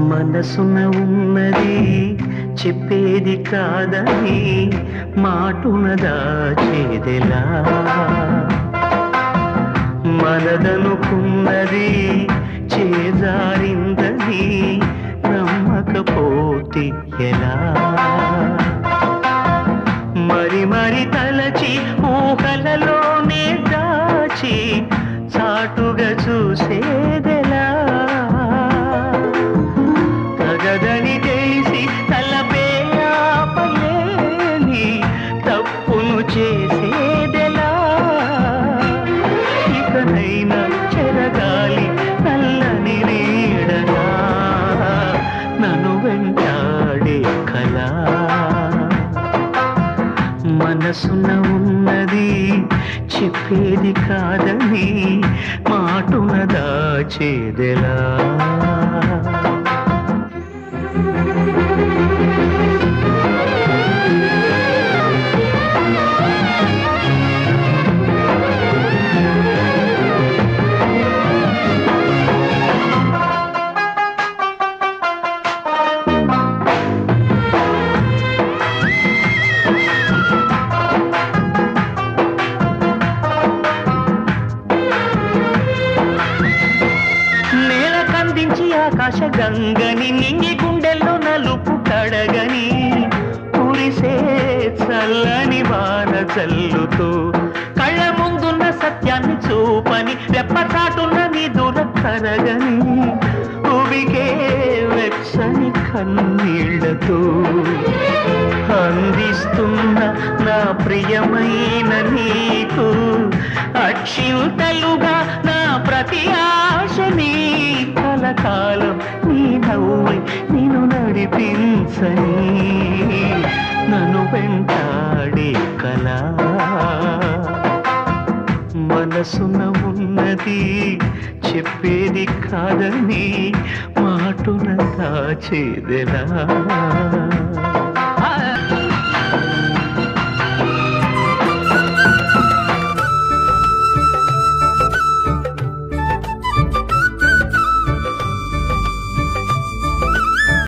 మనసున ఉన్నది చెప్పేది కాదని మాటున దాచేదెలా మనదనుకున్నది చేజారిందని నమ్మకపోతే ఎలా మరి మరి తలచి ఊహలలోనే దాచి చాటుగా చూసేదెలా తగదని తెలిసి తలపే ఆపలేని తప్పును చేసేదెలా ఇకనైనా చెరగాలి నల్లని నీడలా నన్ను వెంటాడే కలా మనసున ఉన్నది చెప్పేది కాదని మాటున దాచేదెలా ఆకాశ గంగని నింగి గుండెల్లో నలుపు కడగని కురిసే చల్లని వాన చల్లుతూ కళ్ళ ముందున్న సత్యాన్ని చూపని రెప్పచాటున్న నిదుర కరగని ఉబికే వెచ్చని కన్నీళ్లతో అందిస్తున్న నా ప్రియమైన నీకు అక్షింతలుగా నా ప్రతి ఆశని కలకాలం నీ నవ్వై నిన్ను నడిపించని నన్ను వెంటాడే కలా మనసున ఉన్నది చెప్పేది కాదని మాటున దాచేదెలా